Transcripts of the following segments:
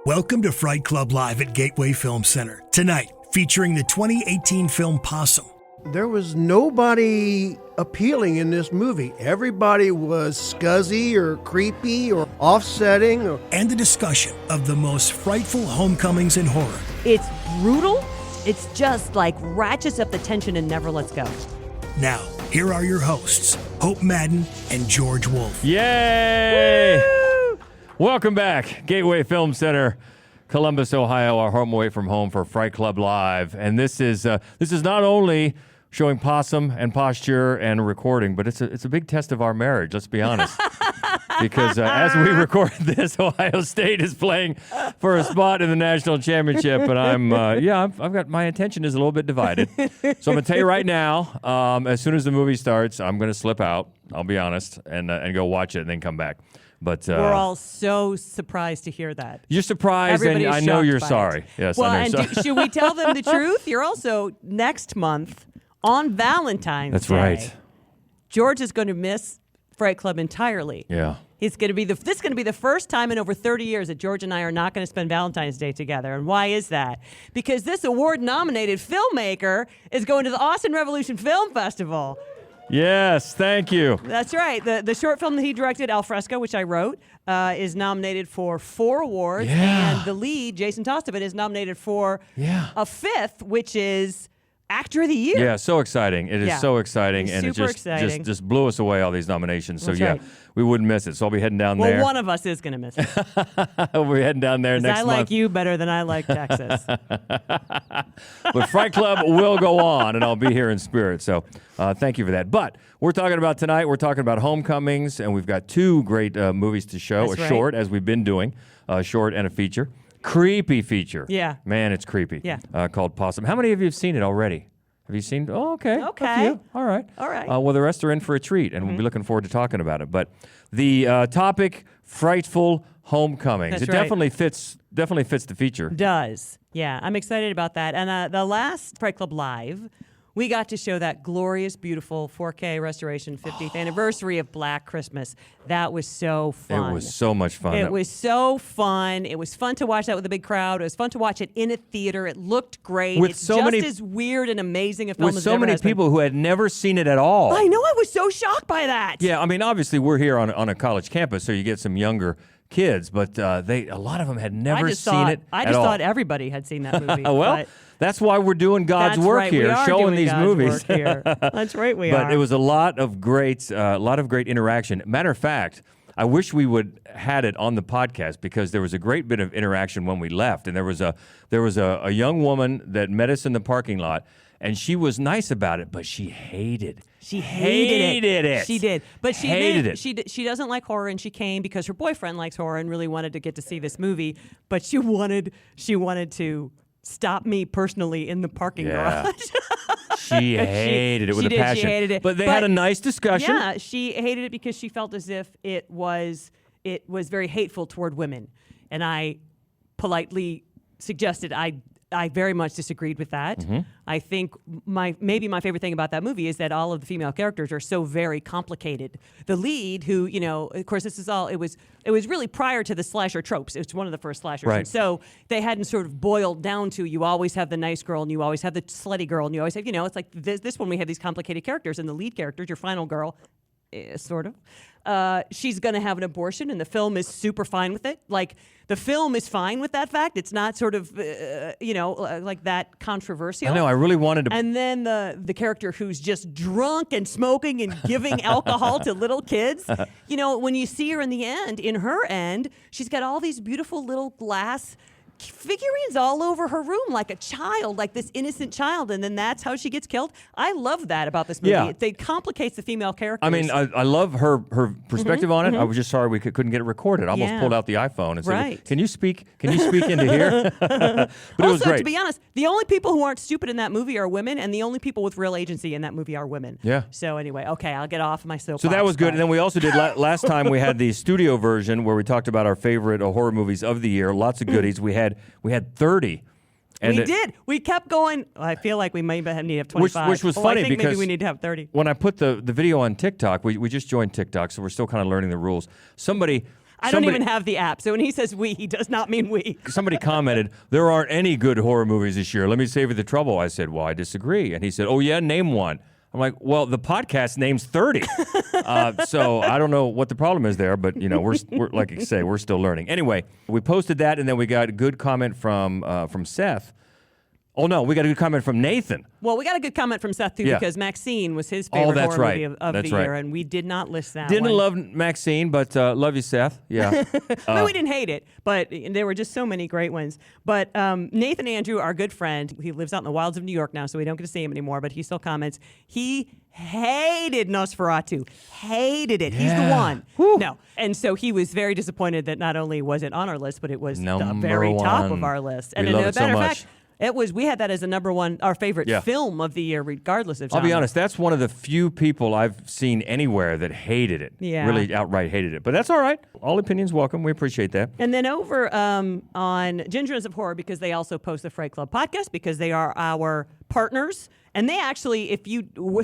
Welcome to Fright Club Live at Gateway Film Center. Tonight, featuring the 2018 film Possum. There was nobody appealing in this movie. Everybody was scuzzy or creepy or offsetting. And the discussion of the most frightful homecomings in horror. It's brutal. It's just like ratchets up the tension and never lets go. Now, here are your hosts, Hope Madden and George Wolf. Yay! Woo! Welcome back, Gateway Film Center, Columbus, Ohio, our home away from home for Fright Club Live. And this is not only showing possum and posture and recording, but it's a big test of our marriage, let's be honest. Because as we record this, Ohio State is playing for a spot in the national championship, and I've got my attention is a little bit divided. So I'm going to tell you right now, as soon as the movie starts, I'm going to slip out. I'll be honest, and go watch it and then come back. But we're all so surprised to hear that. You're surprised, and I know you're sorry. Yes, well, I know. And should we tell them the truth? You're also next month on Valentine's That's Day. right. George is going to miss Fright Club entirely. Yeah. This is going to be the first time in over 30 years that George and I are not going to spend Valentine's Day together. And why is that? Because this award-nominated filmmaker is going to the Austin Revolution Film Festival. Yes, thank you. That's right. The short film that he directed, Al Fresco, which I wrote, is nominated for 4 awards. Yeah. And the lead, Jason Tostevin, is nominated for a 5th, which is Actor of the Year. Yeah, so exciing. It is so exciting. It's and super it exciting. just blew us away, all these nominations. So, That's yeah, right. we wouldn't miss it. So I'll be heading down there. Well, one of us is going to miss it. We're heading down there next month. I like you better than I like Texas. But Fright Club will go on, and I'll be here in spirit. So thank you for that. But we're talking about tonight, we're talking about homecomings, and we've got 2 great movies to show. That's a right. short, as we've been doing, a short and a feature. Creepy feature. Yeah. Man, it's creepy. Yeah. Called Possum. How many of you have seen it already? Have you seen? Oh, okay. Okay. A few. All right. All right. Well, the rest are in for a treat, and we'll be looking forward to talking about it. But the topic, frightful homecomings. That's It right. definitely fits the feature. Does. Yeah, I'm excited about that. And the last Fright Club Live, we got to show that glorious, beautiful 4K restoration 50th anniversary of Black Christmas. That was so fun. It was so much fun. It was so fun. It was fun to watch that with a big crowd. It was fun to watch it in a theater. It looked great. With it's so just many- as weird and amazing a film with as so it ever many has been. people who had never seen it at all. I know. I was so shocked by that. Yeah, I mean, obviously we're here on a college campus, so you get some younger kids, but a lot of them had never seen it I at just all. thought everybody had seen that movie. Well, but that's why we're doing God's that's work right, we here, are showing doing these God's movies. work here. That's right, we are. But it was a lot of great interaction. Matter of fact, I wish we would had it on the podcast because there was a great bit of interaction when we left, and there was a young woman that met us in the parking lot, and she was nice about it, but she hated. She hated it. She did. But she hated did. it. She doesn't like horror, and she came because her boyfriend likes horror and really wanted to get to see this movie. But she wanted to stop me personally in the parking garage. She hated it with a passion. She hated it. But they had a nice discussion. Yeah, she hated it because she felt as if it was very hateful toward women, and I politely suggested I very much disagreed with that. Mm-hmm. I think maybe my favorite thing about that movie is that all of the female characters are so very complicated. The lead, who, of course, this is all, it was really prior to the slasher tropes. It's one of the first slashers. Right. And so they hadn't sort of boiled down to, you always have the nice girl and you always have the slutty girl and you always have, it's like this one we have these complicated characters, and the lead character, your final girl, sort of, she's going to have an abortion, and the film is super fine with it. Like, the film is fine with that fact. It's not sort of, like that controversial. I know. I really wanted to. And then the character who's just drunk and smoking and giving alcohol to little kids, when you see her in the end, in her end, she's got all these beautiful little glass figurines all over her room, like a child, like this innocent child, and then that's how she gets killed. I love that about this movie. Yeah. It complicates the female characters. I mean, I love her perspective on it. I was just sorry we couldn't get it recorded. I almost Yeah. pulled out the iPhone and said, Right. "Can you speak into here?" But it was also, great. to be honest, the only people who aren't stupid in that movie are women, and the only people with real agency in that movie are women. Yeah. So anyway, okay, I'll get off my soapbox. So that was good. but- And then we also did last time we had the studio version where we talked about our favorite horror movies of the year. Lots of goodies. We had 30. And we did. We kept going. I feel like we may need to have 25. Which was I funny think because maybe we need to have 30. When I put the video on TikTok, we just joined TikTok, so we're still kind of learning the rules. Somebody I don't even have the app. So when he says we, he does not mean we. Somebody commented, there aren't any good horror movies this year. Let me save you the trouble. I said, well, I disagree. And he said, oh, yeah, name one. I'm like, well, the podcast names 30. So I don't know what the problem is there, but, we're like I say, we're still learning. Anyway, we posted that, and then we got a good comment from Seth. Oh, no, we got a good comment from Nathan. Well, we got a good comment from Seth, too, Yeah. because Maxine was his favorite horror movie of the year, and we did not list that Didn't one. love Maxine, but love you, Seth. Yeah. No, we didn't hate it, but there were just so many great ones. But Nathan Andrew, our good friend, he lives out in the wilds of New York now, so we don't get to see him anymore, but he still comments. He hated Nosferatu. Hated it. He's the one. Whew. No. And so he was very disappointed that not only was it on our list, but it was Number the very top one. of our list. We And love as a it so matter of much. fact, we had that as a number one, our favorite film of the year, regardless of genre. I'll be honest, that's one of the few people I've seen anywhere that hated it. Yeah. Really outright hated it. But that's all right. All opinions welcome. We appreciate that. And then over on Gingers of Horror, because they also post the Fright Club podcast, because they are our partners. And they actually,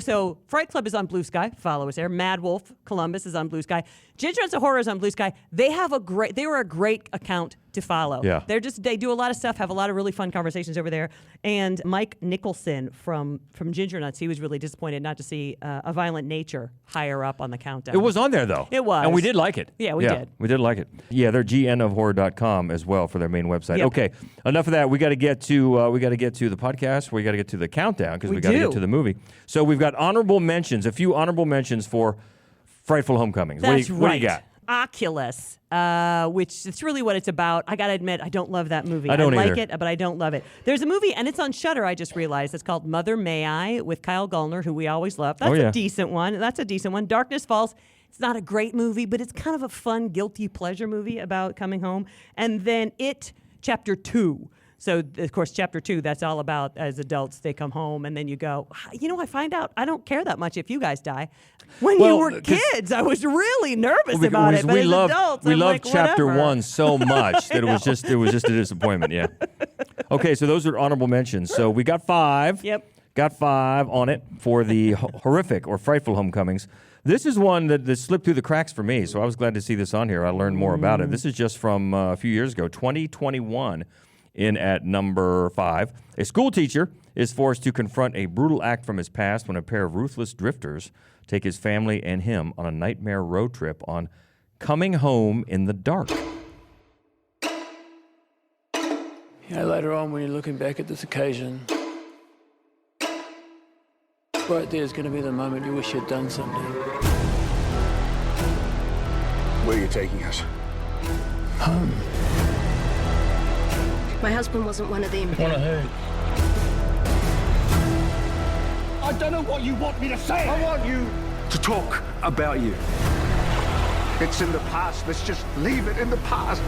so Fright Club is on Blue Sky. Follow us there. Mad Wolf Columbus is on Blue Sky. Gingers of Horror is on Blue Sky. They were a great account to follow. Yeah. They do a lot of stuff, have a lot of really fun conversations over there. And Mike Nicholson from Ginger Nuts, he was really disappointed not to see A Violent Nature higher up on the countdown. It was on there, though. It was. And we did like it. Yeah, we did. We did like it. Yeah, they're gnofhorror.com as well for their main website. Yep. Okay, enough of that. We got to get to the podcast. We got to get to the countdown because we got to get to the movie. So we've got a few honorable mentions for Frightful Homecomings. That's what do you right. got? Oculus, which it's really what it's about. I got to admit, I don't love that movie. I don't like either. it, but I don't love it. There's a movie, and it's on Shudder, I just realized. It's called Mother May I with Kyle Gallner, who we always love. That's a decent one. Darkness Falls. It's not a great movie, but it's kind of a fun, guilty pleasure movie about coming home. And then It, Chapter 2. So, of course, Chapter 2, that's all about as adults, they come home, and then you go, I find out I don't care that much if you guys die. When you were kids, I was really nervous about it, but as adults, we I'm loved like, Chapter whatever. 1 so much that it was just a disappointment, yeah. Okay, so those are honorable mentions. So we got 5. Yep. Got 5 on it for the horrific or frightful homecomings. This is one that slipped through the cracks for me, so I was glad to see this on here. I learned more about it. This is just from a few years ago, 2021. In at number 5, a school teacher is forced to confront a brutal act from his past when a pair of ruthless drifters take his family and him on a nightmare road trip on Coming Home in the Dark. Later on when you're looking back at this occasion, right there's going to be the moment you wish you'd done something. Where are you taking us? Home. My husband wasn't one of them. One of who? I don't know what you want me to say. I want you to talk about you. It's in the past. Let's just leave it in the past.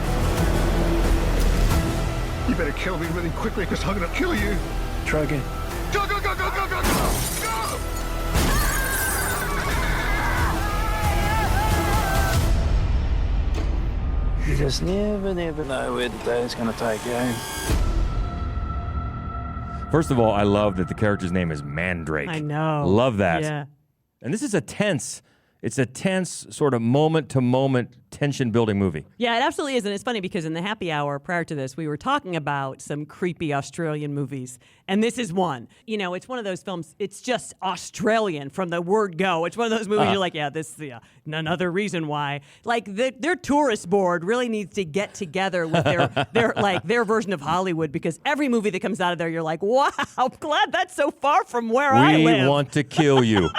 You better kill me really quickly because I'm going to kill you. Try again. Go, go, go, go, go, go, go! Go! You just never know where the day's going to take you. First of all, I love that the character's name is Mandrake. I know. Love that. Yeah. And this is a tense sort of moment-to-moment tension-building movie. Yeah, it absolutely is. And it's funny because in the happy hour prior to this, we were talking about some creepy Australian movies. And this is one. It's one of those films, it's just Australian from the word go. It's one of those movies you're like, this is another reason why. Like, their tourist board really needs to get together with their version of Hollywood, because every movie that comes out of there, you're like, wow, I'm glad that's so far from where I live. We want to kill you.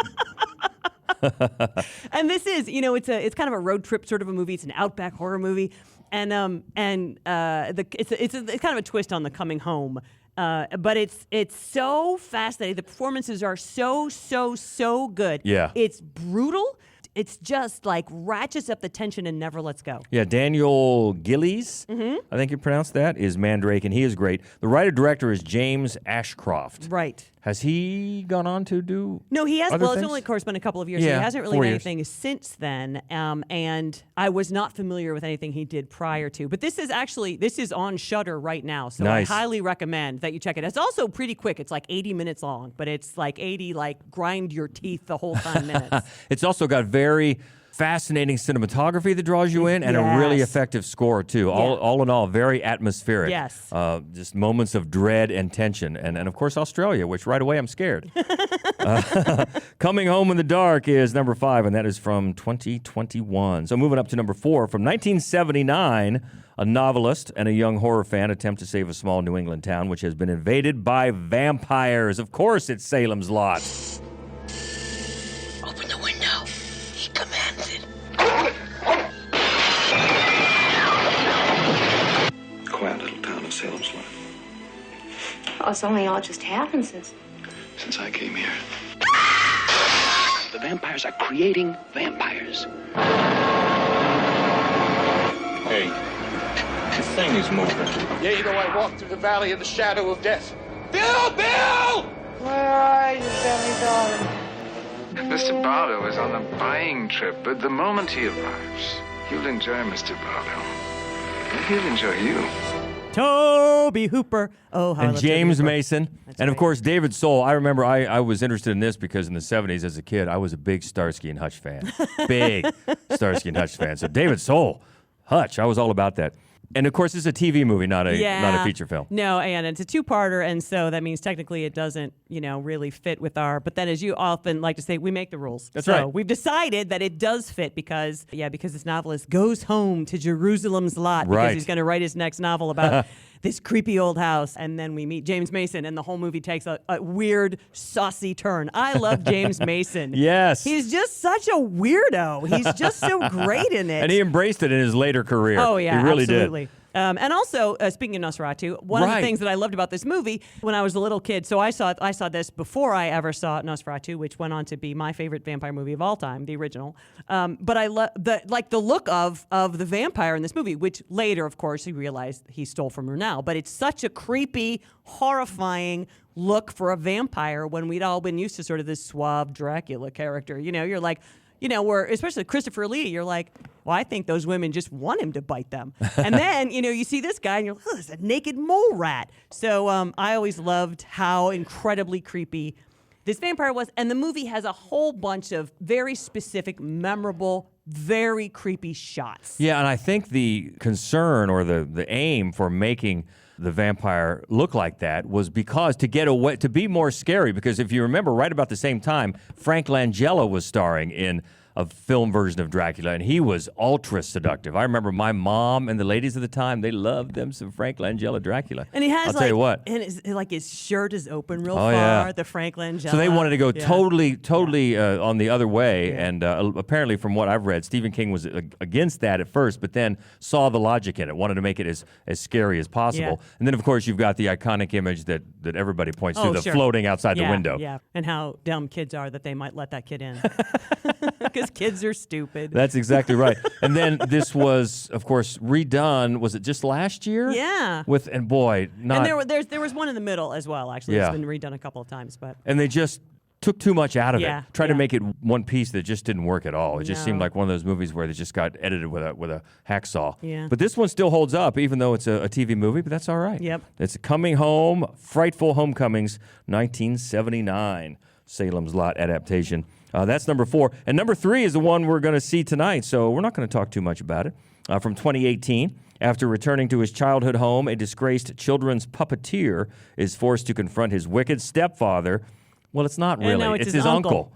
And this is, it's kind of a road trip sort of a movie. It's an outback horror movie, and it's kind of a twist on the coming home. But it's so fascinating. The performances are so good. Yeah. It's brutal. It's just like ratchets up the tension and never lets go. Yeah, Daniel Gillies, I think you pronounce that, is Mandrake, and he is great. The writer-director is James Ashcroft. Right. Has he gone on to do No, he has. other Well, it's things? only, of course, been a couple of years. So Yeah, he hasn't really 4 done years. anything since then. And I was not familiar with anything he did prior to. But this is on Shudder right now. So Nice. I highly recommend that you check it. It's also pretty quick. It's like 80 minutes long, but it's like 80, like grind your teeth the whole time minutes. It's also got very fascinating cinematography that draws you in, and a really effective score too. All in all, very atmospheric. Yes. Just moments of dread and tension, and of course Australia, which right away I'm scared. Coming Home in the Dark is number 5, and that is from 2021. So moving up to number 4, from 1979, a novelist and a young horror fan attempt to save a small New England town which has been invaded by vampires. Of course, it's Salem's Lot. Open the window. He commands it. Quiet little town of Salem's Lot. Oh, it's only all just happened since I came here. The vampires are creating vampires. Hey, this thing is moving. Yeah, I walk through the valley of the shadow of death. Bill! Bill! Where are you, Benny darling? Mr. Barlow is on a buying trip, but the moment he arrives, you'll enjoy Mr. Barlow. And he'll enjoy you. Toby Hooper. Oh, how I And love James Toby Hooper. Mason. That's And of right. course, David Soul. I remember I was interested in this because in the 70s as a kid, I was a big Starsky and Hutch fan. Big Starsky and Hutch fan. So David Soul, Hutch, I was all about that. And of course, it's a TV movie, not a feature film. No, and it's a two-parter, and so that means technically it doesn't, really fit with our. But then, as you often like to say, we make the rules. That's so right. We've decided that it does fit because this novelist goes home to Jerusalem's Lot because Right. he's going to write his next novel about this creepy old house, and then we meet James Mason, and the whole movie takes a weird, saucy turn. I love James Mason. Yes. He's just such a weirdo. He's just so great in it. And he embraced it in his later career. Oh, yeah, he really absolutely. did. And also, speaking of Nosferatu, one of the Right. things that I loved about this movie when I was a little kid, so I saw this before I ever saw Nosferatu, which went on to be my favorite vampire movie of all time, the original. But I love the look of the vampire in this movie, which later, of course, he realized he stole from Renal. But it's such a creepy, horrifying look for a vampire when we'd all been used to sort of this suave Dracula character. You're like, where especially Christopher Lee, you're like, well, I think those women just want him to bite them. And then, you see this guy and you're like, oh, it's a naked mole rat. So I always loved how incredibly creepy this vampire was. And the movie has a whole bunch of very specific, memorable, very creepy shots. Yeah, and I think the concern or the aim for making the vampire look like that was because to be more scary, because if you remember right about the same time, Frank Langella was starring in a film version of Dracula, and he was ultra seductive. I remember my mom and the ladies of the time, they loved them some Frank Langella Dracula. And he has I'll tell you what. And his shirt is open real Oh, far, yeah. the Frank Langella. So they wanted to go Yeah. totally on the other way, and apparently from what I've read, Stephen King was against that at first, but then saw the logic in it, wanted to make it as scary as possible. Yeah. And then, of course, you've got the iconic image that everybody points to, the sure. floating outside the window. Yeah, and how dumb kids are that they might let that kid in. Because kids are stupid. That's exactly right. And then this was, of course, redone. Was it just last year? Yeah. And boy, not. And there was one in the middle as well, actually. Yeah. It's been redone a couple of times. But And they just took too much out of Yeah, it. Tried to yeah. make it one piece that just didn't work at all. It just seemed No. like one of those movies where they just got edited with a hacksaw. Yeah. But this one still holds up, even though it's a TV movie, but that's all right. Yep. It's Coming Home, Frightful Homecomings, 1979. Salem's Lot adaptation. That's number 4. And number 3 is the one we're going to see tonight, so we're not going to talk too much about it. From 2018, after returning to his childhood home, a disgraced children's puppeteer is forced to confront his wicked stepfather. Well, it's not really. no, it's his his uncle.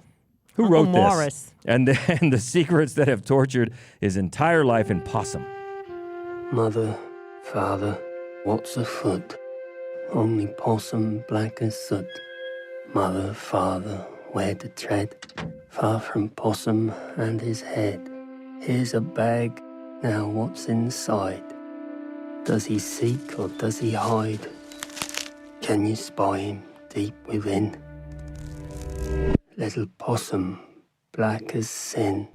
Who Uncle wrote Morris. this? And the secrets that have tortured his entire life in Possum. Mother, father, what's afoot? Only possum black as soot. Mother, father, where to tread? Far from possum and his head. Here's a bag, now what's inside? Does he seek or does he hide? Can you spy him deep within? Little possum, black as sin.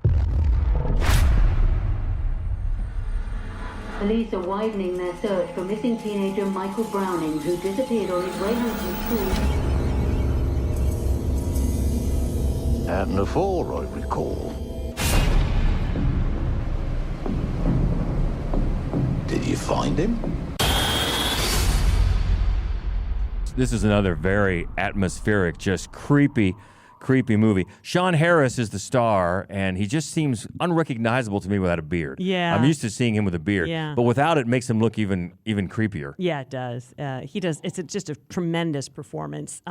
Police are widening their search for missing teenager Michael Browning, who disappeared on his way home from school. Happened before, I recall. Did you find him? This is another very atmospheric, just creepy creepy movie. Sean Harris is the star, and he just seems unrecognizable to me without a beard. Yeah. I'm used to seeing him with a beard. Yeah. But without it makes him look even creepier. Yeah, it does. He does. It's just a tremendous performance.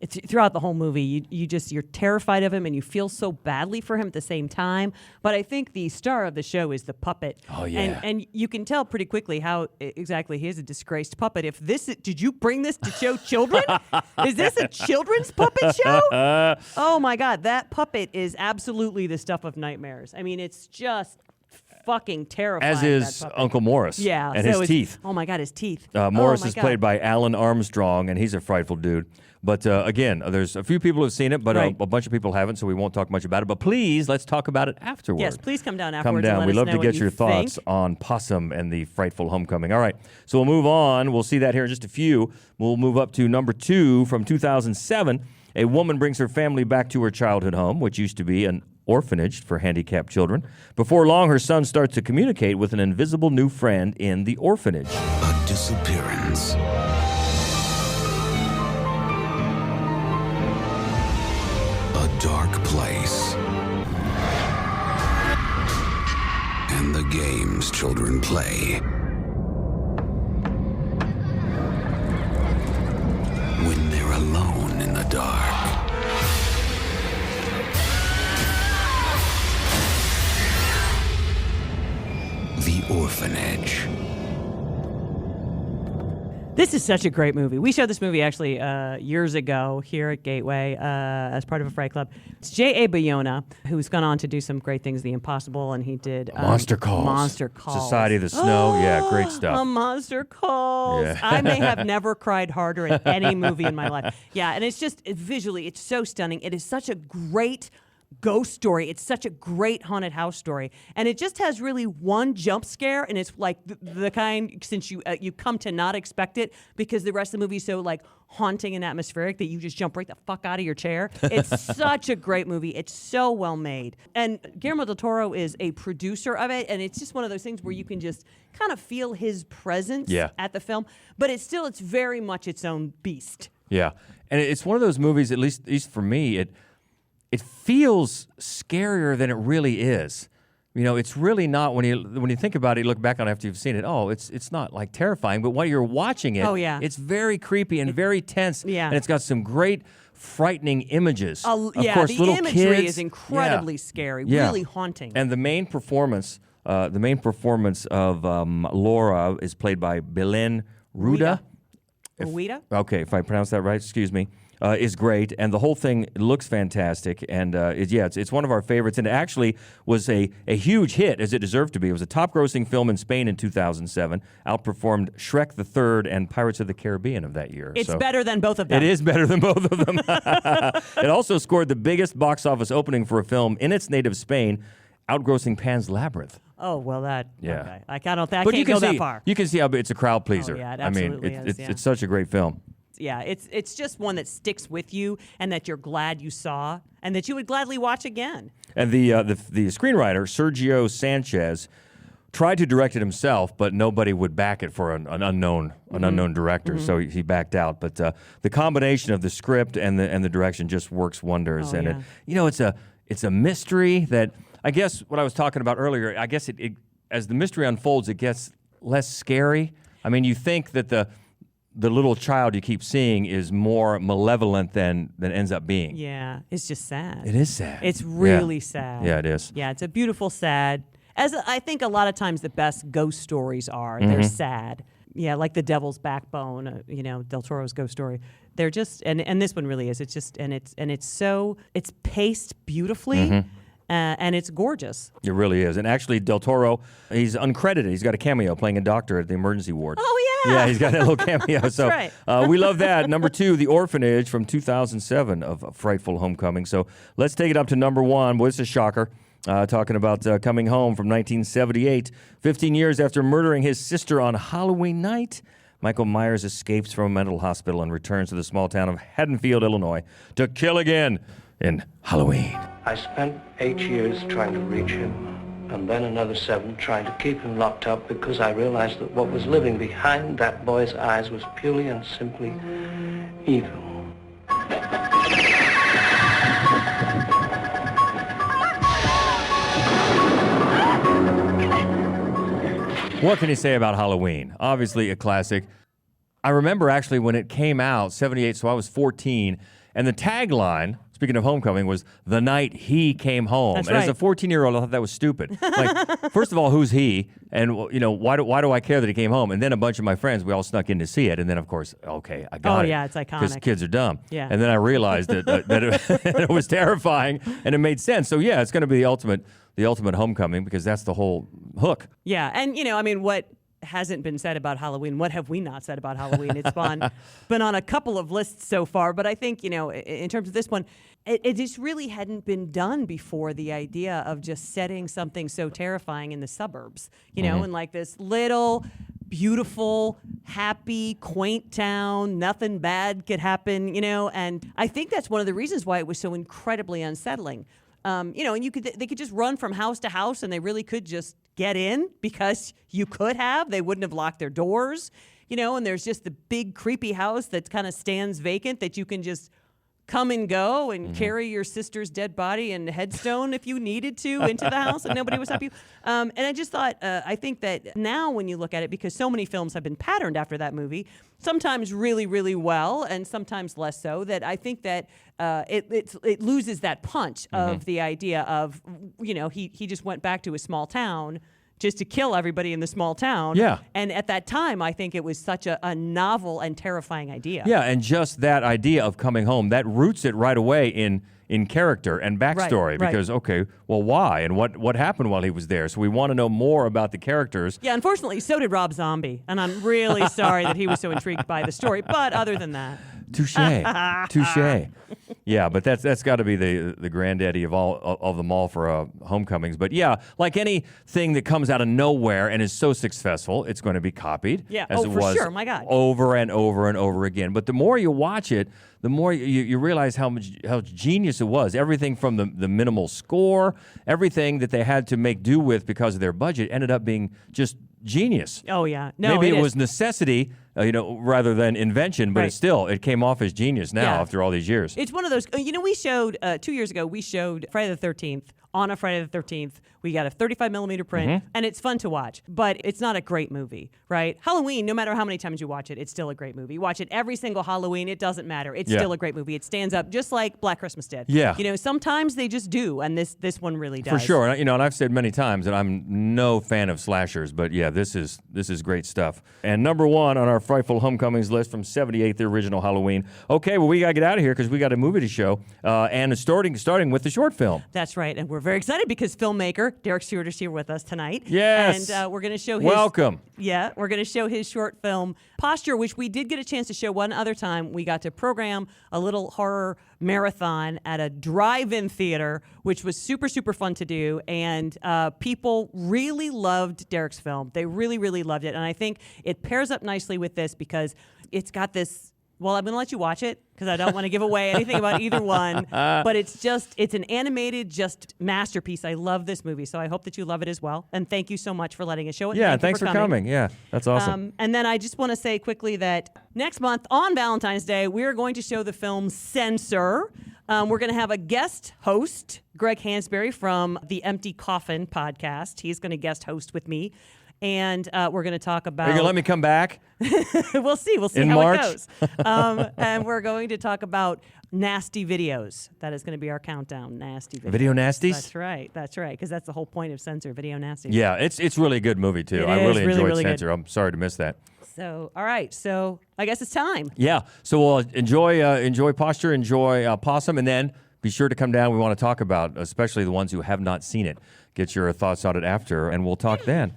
It's throughout the whole movie. You're terrified of him, and you feel so badly for him at the same time. But I think the star of the show is the puppet. Oh yeah. And you can tell pretty quickly how exactly he is a disgraced puppet. Did you bring this to show children? Is this a children's puppet show? Oh my God, that puppet is absolutely the stuff of nightmares. I mean, it's just fucking terrifying. As is Uncle Morris. Yeah. And his teeth. Oh my God, his teeth. Morris is played by Alan Armstrong, and he's a frightful dude. But again, there's a few people who've seen it, but Right. a bunch of people haven't, so we won't talk much about it. But please, let's talk about it afterward. Yes, please come down afterwards. Come down. And let We'd us love know to what get you your thoughts think. on Possum and the Frightful Homecoming. All right, so we'll move on. We'll see that here in just a few. We'll move up to number 2 from 2007. A woman brings her family back to her childhood home, which used to be an orphanage for handicapped children. Before long, her son starts to communicate with an invisible new friend in the orphanage. A disappearance. A dark place. And the games children play. When they're alone in the dark. The Orphanage. This is such a great movie. We showed this movie actually years ago here at Gateway as part of a Fright Club. It's J.A. Bayona, who's gone on to do some great things, The Impossible, and he did Monster Calls. Monster Calls. Society of the Snow. Yeah, great stuff. A Monster Calls. Yeah. I may have never cried harder at any movie in my life. Yeah, and it's just visually, it's so stunning. It is such a great ghost story. It's such a great haunted house story, and it just has really one jump scare, and it's like the kind since you come to not expect it, because the rest of the movie is so like haunting and atmospheric that you just jump right the fuck out of your chair. It's such a great movie. It's so well made, and Guillermo del Toro is a producer of it, and it's just one of those things where you can just kind of feel his presence at the film, but it's very much its own beast. Yeah, and it's one of those movies, at least for me, it feels scarier than it really is. You know, it's really not when you think about it, you look back on it after you've seen it. Oh, it's not like terrifying, but while you're watching it, it's very creepy and very tense. Yeah, and it's got some great frightening images. Of course, the little imagery kids, is incredibly scary, really haunting. And the main performance of Laura is played by Belen Ruda. Okay, if I pronounce that right, excuse me. Is great, and the whole thing looks fantastic, and it's one of our favorites, and it actually was a huge hit, as it deserved to be. It was a top-grossing film in Spain in 2007, outperformed Shrek the Third and Pirates of the Caribbean of that year. It's better than both of them. It is better than both of them. It also scored the biggest box office opening for a film in its native Spain, outgrossing Pan's Labyrinth. Oh, well, that, yeah. Okay. I can't go that far. You can see how it's a crowd pleaser. Oh, yeah, it absolutely it's such a great film. Yeah, it's just one that sticks with you, and that you're glad you saw, and that you would gladly watch again. And the screenwriter, Sergio Sanchez, tried to direct it himself, but nobody would back it for an unknown director, so he backed out. But the combination of the script and the direction just works wonders. It's a mystery that, I guess what I was talking about earlier, I guess it as the mystery unfolds, it gets less scary. I mean, you think that the little child you keep seeing is more malevolent than ends up being. Yeah, it's just sad. It is sad. It's really sad. Yeah, it is. Yeah, it's a beautiful sad. As I think a lot of times the best ghost stories are, they're sad. Yeah, like The Devil's Backbone, Del Toro's ghost story. They're just, and this one really is. It's just, it's paced beautifully. And it's gorgeous. It really is. And actually, Del Toro, he's uncredited. He's got a cameo playing a doctor at the emergency ward. Oh, yeah. Yeah, he's got that little cameo. That's so right. We love that. Number 2, The Orphanage from 2007 of Frightful Homecoming. So let's take it up to number 1. Boy, this is a shocker. Talking about Coming Home from 1978. 15 years after murdering his sister on Halloween night, Michael Myers escapes from a mental hospital and returns to the small town of Haddonfield, Illinois, to kill again in Halloween. I spent 8 years trying to reach him, and then another 7 trying to keep him locked up, because I realized that what was living behind that boy's eyes was purely and simply evil. What can you say about Halloween? Obviously a classic. I remember actually when it came out, 78, so I was 14, and the tagline, speaking of Homecoming, was "The Night He Came Home." That's and right. as a 14-year-old, I thought that was stupid. Like, first of all, who's he? And, why do I care that he came home? And then a bunch of my friends, we all snuck in to see it. And then, of course, okay, I got it. Oh, yeah, it's Because iconic. kids are dumb. Yeah. And then I realized that it was terrifying, and it made sense. So, yeah, it's going to be the ultimate Homecoming, because that's the whole hook. Yeah, and what hasn't been said about Halloween? What have we not said about Halloween? It's been on a couple of lists so far, but I think, in terms of this one, it just really hadn't been done before, the idea of just setting something so terrifying in the suburbs, in like this little, beautiful, happy, quaint town. Nothing bad could happen, and I think that's one of the reasons why it was so incredibly unsettling. And they could just run from house to house, and they really could just get in, because they wouldn't have locked their doors, and there's just the big creepy house that kind of stands vacant that you can just come and go and carry your sister's dead body and headstone if you needed to into the house, and nobody was up you. And I just thought, I think that now when you look at it, because so many films have been patterned after that movie, sometimes really, really well, and sometimes less so, that I think that it loses that punch of the idea of, he just went back to a small town just to kill everybody in the small town. Yeah. And at that time, I think it was such a novel and terrifying idea. Yeah, and just that idea of coming home, that roots it right away in character and backstory. Right. Because, okay, well, why? And what happened while he was there? So we want to know more about the characters. Yeah, unfortunately, so did Rob Zombie. And I'm really sorry that he was so intrigued by the story. But other than that. Touche. Yeah, but that's got to be the granddaddy of all of them all for Homecomings. But yeah, like anything that comes out of nowhere and is so successful, it's going to be copied. Yeah, as it for was sure. My God. Over and over and over again. But the more you watch it, the more you realize how genius it was. Everything from the minimal score, everything that they had to make do with because of their budget ended up being just genius. Oh, yeah. No, Maybe it is. was necessity, rather than invention, but Right. it came off as genius now after all these years. It's one of those, we showed, 2 years ago, we showed Friday the 13th. On a Friday the 13th, we got a 35 millimeter print, and it's fun to watch, but it's not a great movie, right? Halloween, no matter how many times you watch it, it's still a great movie. You watch it every single Halloween, it doesn't matter. It's still a great movie. It stands up just like Black Christmas did. Yeah. Sometimes they just do, and this one really does. For sure. And I've said many times that I'm no fan of slashers, but yeah, this is great stuff. And number one on our Frightful Homecomings list from 78, the original Halloween. Okay, well, we got to get out of here because we got a movie to show, and it's starting with the short film. That's right, and we're very excited because filmmaker Derek Stewart is here with us tonight. Yes. And we're going to show his... Welcome. Yeah, we're going to show his short film, Posture, which we did get a chance to show one other time. We got to program a little horror marathon at a drive-in theater, which was super, super fun to do. And people really loved Derek's film. They really, really loved it. And I think it pairs up nicely with this because it's got this... Well, I'm going to let you watch it because I don't want to give away anything about either one. But it's an animated masterpiece. I love this movie, so I hope that you love it as well. And thank you so much for letting us show it. Yeah, thanks for coming. Yeah, that's awesome. And then I just want to say quickly that next month on Valentine's Day, we're going to show the film Censor. We're going to have a guest host, Greg Hansberry from the Empty Coffin podcast. He's going to guest host with me. And we're going to talk about... Are you going to let me come back? We'll see. We'll see In how March? it goes. And we're going to talk about nasty videos. That is going to be our countdown. Nasty videos. Video nasties? That's right. That's right. Because that's the whole point of Censor, video nasties. Yeah, it's really a good movie, too. It I is really really, enjoyed really Censor. good. I'm sorry to miss that. So, all right. So, I guess it's time. Yeah, so we'll enjoy Posture, enjoy Possum, and then be sure to come down. We want to talk about, especially the ones who have not seen it. Get your thoughts on it after, and we'll talk then.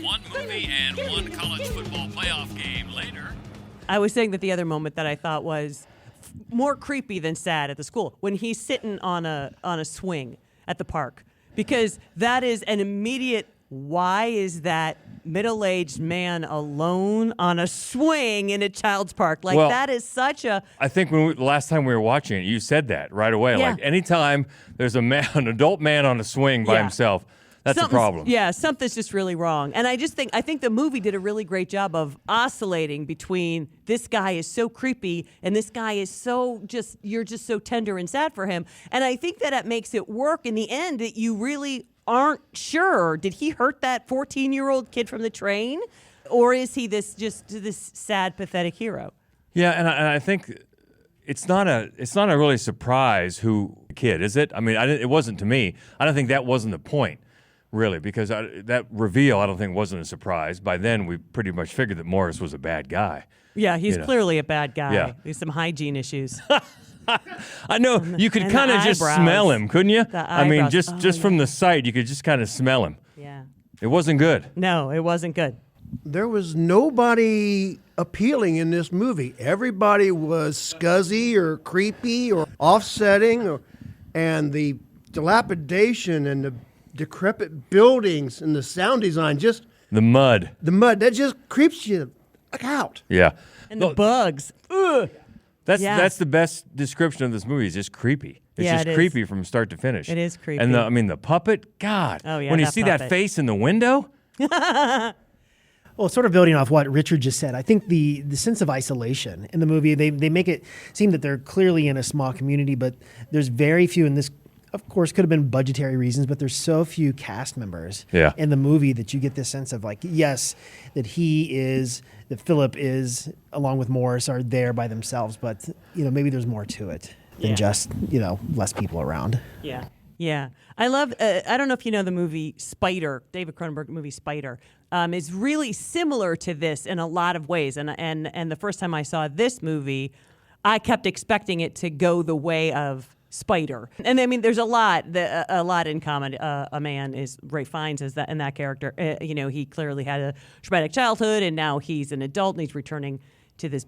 One movie and one college football playoff game later. I was saying that the other moment that I thought was more creepy than sad at the school, when he's sitting on a swing at the park, because that is an immediate, why is that middle-aged man alone on a swing in a child's park? Like, Well, that is such a... I think the last time we were watching it, you said that right away. Yeah. Like, anytime there's an adult man on a swing by himself, that's a problem. Yeah, something's just really wrong. And I think the movie did a really great job of oscillating between this guy is so creepy and this guy is you're just so tender and sad for him. And I think that it makes it work in the end, that you really aren't sure. Did he hurt that 14-year-old kid from the train? Or is he this sad, pathetic hero? Yeah, and I think it's not a really surprise who the kid, is it? I mean, it wasn't to me. I don't think that wasn't the point, really, because that reveal I don't think wasn't a surprise. By then, we pretty much figured that Morris was a bad guy. Yeah, he's clearly a bad guy. Yeah. There's some hygiene issues. I know you could kind of just smell him, couldn't you? I mean, just from the sight, you could just kind of smell him. Yeah. It wasn't good. No, it wasn't good. There was nobody appealing in this movie. Everybody was scuzzy or creepy or offsetting, and the dilapidation and the decrepit buildings and the sound design, just the mud that just creeps you out. Yeah, and the bugs. Ugh. That's the best description of this movie. It's just creepy. It's just creepy from start to finish. It is creepy. And the puppet, God. Oh yeah. When you see that face in the window. Well, sort of building off what Richard just said, I think the sense of isolation in the movie, they make it seem that they're clearly in a small community, but there's very few, and this, of course, could have been budgetary reasons, but there's so few cast members in the movie that you get this sense of like, yes, that Philip is, along with Morris, are there by themselves, but maybe there's more to it than just less people around. Yeah. Yeah. I love, I don't know if you know the movie Spider, David Cronenberg movie Spider, is really similar to this in a lot of ways. And the first time I saw this movie, I kept expecting it to go the way of Spider. And I mean, there's a lot in common. A man is Ray Fiennes is that in that character. He clearly had a traumatic childhood, and now he's an adult and he's returning to this.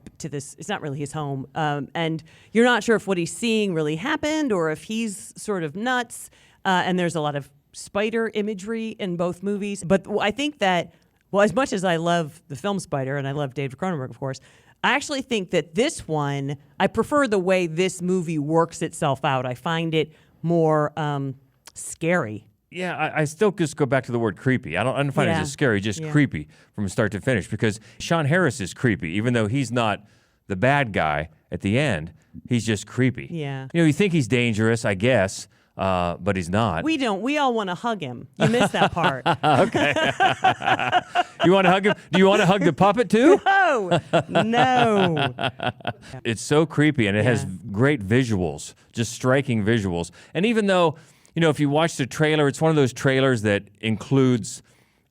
It's not really his home, and you're not sure if what he's seeing really happened or if he's sort of nuts. And there's a lot of spider imagery in both movies. But I think that, well, as much as I love the film Spider and I love David Cronenberg, of course, I actually think that this one, I prefer the way this movie works itself out. I find it more scary. Yeah, I still just go back to the word creepy. I don't find it just scary, just creepy from start to finish, because Sean Harris is creepy, even though he's not the bad guy at the end. He's just creepy. Yeah. You think he's dangerous, I guess, but he's not. We don't. We all want to hug him. You missed that part. Okay. You want to hug him? Do you want to hug the puppet too? No. It's so creepy, and it has great visuals, just striking visuals. And even though, if you watch the trailer, it's one of those trailers that includes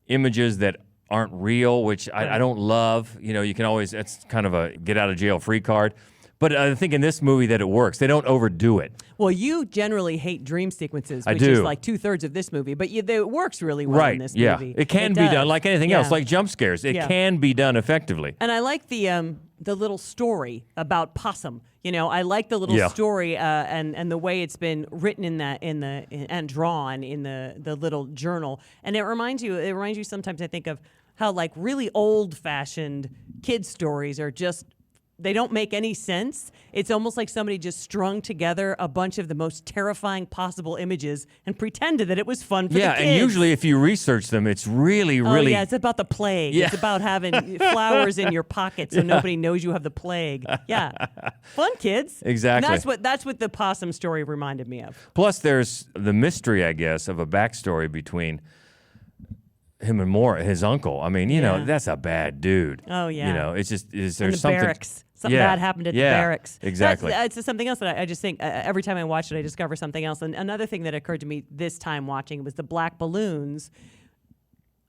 images that aren't real, which I don't love. You can always, it's kind of a get out of jail free card. But I think in this movie that it works. They don't overdo it. Well, you generally hate dream sequences, which I do. is like 2/3 of this movie. But it works really well in this movie. It can be done like anything else, like jump scares. It can be done effectively. And I like the little story about Possum. I like the little story and the way it's been written and drawn in the little journal. And it reminds you sometimes, I think, of how like really old-fashioned kids stories are just, they don't make any sense. It's almost like somebody just strung together a bunch of the most terrifying possible images and pretended that it was fun for the kids. Yeah, and usually if you research them, it's really... yeah, it's about the plague. Yeah. It's about having flowers in your pocket so nobody knows you have the plague. Yeah. Fun, kids. Exactly. And that's what the possum story reminded me of. Plus, there's the mystery, I guess, of a backstory between him and his uncle. I mean, that's a bad dude. Oh, yeah. It's just, there's in the something... barracks. Something bad happened at the barracks. Exactly. It's something else that I just think every time I watch it, I discover something else. And another thing that occurred to me this time watching was the black balloons.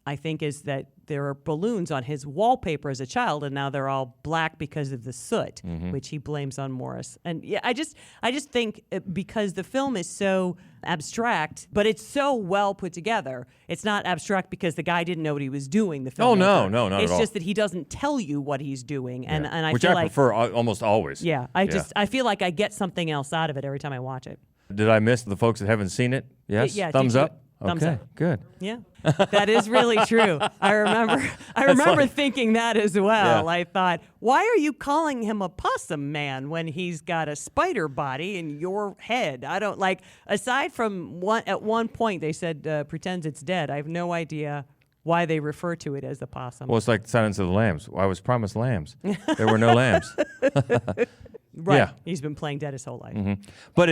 I think is that there are balloons on his wallpaper as a child, and now they're all black because of the soot, which he blames on Morris. And yeah, I just think because the film is so abstract, but it's so well put together. It's not abstract because the guy didn't know what he was doing. The film. Oh no, not it's at all. just that he doesn't tell you what he's doing, and I which feel I prefer almost always. Yeah, I feel like I get something else out of it every time I watch it. Did I miss the folks that haven't seen it? Yes. Yeah. Thumbs up. Thumbs okay, up. Good. Yeah, that is really true. I remember thinking that as well. Yeah. I thought, why are you calling him a possum man when he's got a spider body in your head? I don't like. Aside from at one point they said pretends it's dead. I have no idea why they refer to it as the possum. Well, it's like Silence of the Lambs. I was promised lambs. There were no lambs. Right. Yeah. He's been playing dead his whole life. But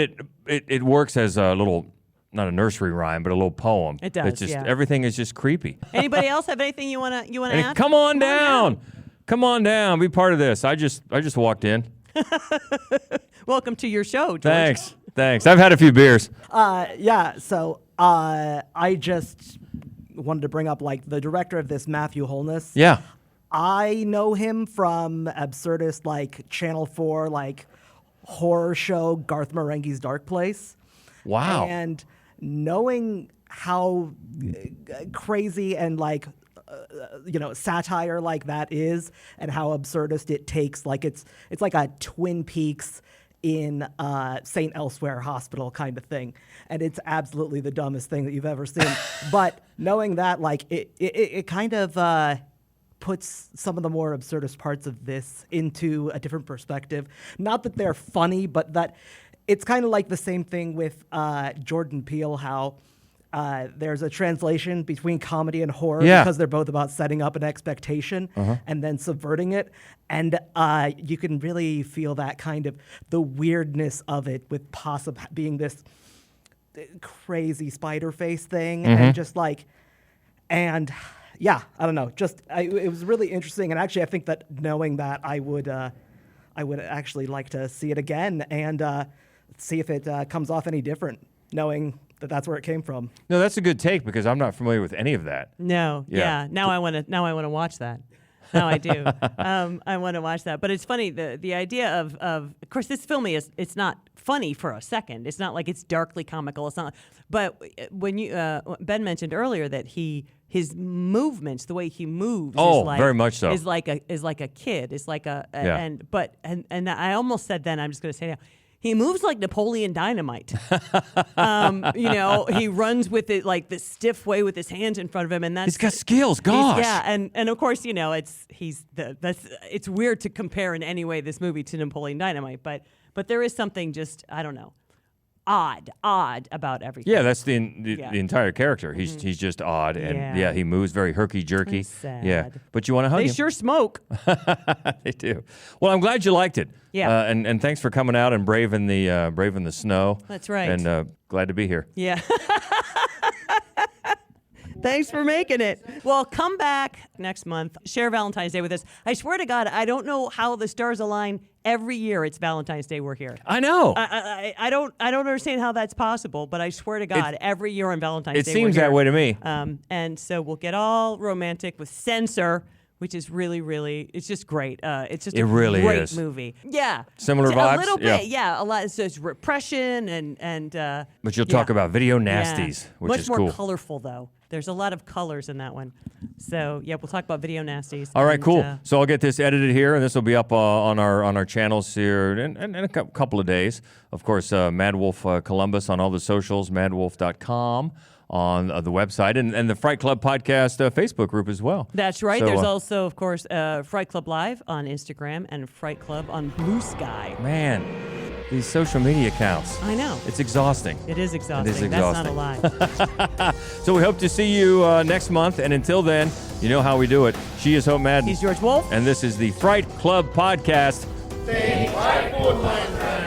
it works as a little not a nursery rhyme, but a little poem. It does, It's just yeah. everything is just creepy. Anybody else have anything you wanna And add? come on down. Come on down. Be part of this. I just walked in. Welcome to your show, George. Thanks. I've had a few beers. So I just wanted to bring up like the director of this, Matthew Holness. Yeah. I know him from absurdist like Channel 4 like horror show Garth Marenghi's Dark Place. Wow. And knowing how crazy and like satire like that is, and how absurdist it takes, like it's like a Twin Peaks in St. Elsewhere Hospital kind of thing, and it's absolutely the dumbest thing that you've ever seen. But knowing that, like it kind of puts some of the more absurdist parts of this into a different perspective. Not that they're funny, but that it's kind of like the same thing with Jordan Peele, how there's a translation between comedy and horror because they're both about setting up an expectation and then subverting it. And you can really feel that kind of the weirdness of it, with Possum being this crazy spider face thing and just like, and yeah, I don't know, it was really interesting. And actually, I think that knowing that, I would actually like to see it again and see if it comes off any different, knowing that that's where it came from. No, that's a good take because I'm not familiar with any of that. No, yeah. Now I want to watch that. Now I do. I want to watch that. But it's funny, the idea of course, this film it's not funny for a second. It's not like it's darkly comical. It's not. But when you Ben mentioned earlier that his movements, the way he moves, is like, very much so, is like a kid. It's like and I almost said then, I'm just going to say now, he moves like Napoleon Dynamite. He runs with it like this stiff way with his hands in front of him, and he's got skills. Gosh, and of course, it's weird to compare in any way this movie to Napoleon Dynamite, but there is something just, I don't know, odd about everything. Yeah, that's the entire character. He's just odd, and he moves very herky jerky. Sad. Yeah, but you want to hug him. They sure smoke. They do. Well, I'm glad you liked it. Yeah. And thanks for coming out and braving the snow. That's right. And glad to be here. Yeah. Thanks for making it. Well, come back next month. Share Valentine's Day with us. I swear to God, I don't know how the stars align. Every year it's Valentine's Day we're here. I know. I don't understand how that's possible, but I swear to God, every year on Valentine's Day it seems we're here. that way to me. And so we'll get all romantic with Censor, which is really, really, it's just great. It's just a really great is. movie. Yeah. Similar vibes? A little bit, yeah. A lot. It's just repression and But you'll talk about video nasties, which much is more cool. colorful, though. There's a lot of colors in that one. So, yeah, we'll talk about video nasties. All right, cool. So I'll get this edited here, and this will be up on our channels here in a couple of days. Of course, Mad Wolf Columbus on all the socials, madwolf.com on the website, and the Fright Club Podcast Facebook group as well. That's right. So, There's also, of course, Fright Club Live on Instagram and Fright Club on Blue Sky. Man, these social media accounts. I know. It's exhausting. It is exhausting. It is exhausting. That's not a lie. So we hope to see you next month, and until then, you know how we do it. She is Hope Madden. He's George Wolf. And this is the Fright Club Podcast. Stay frightful, my friend.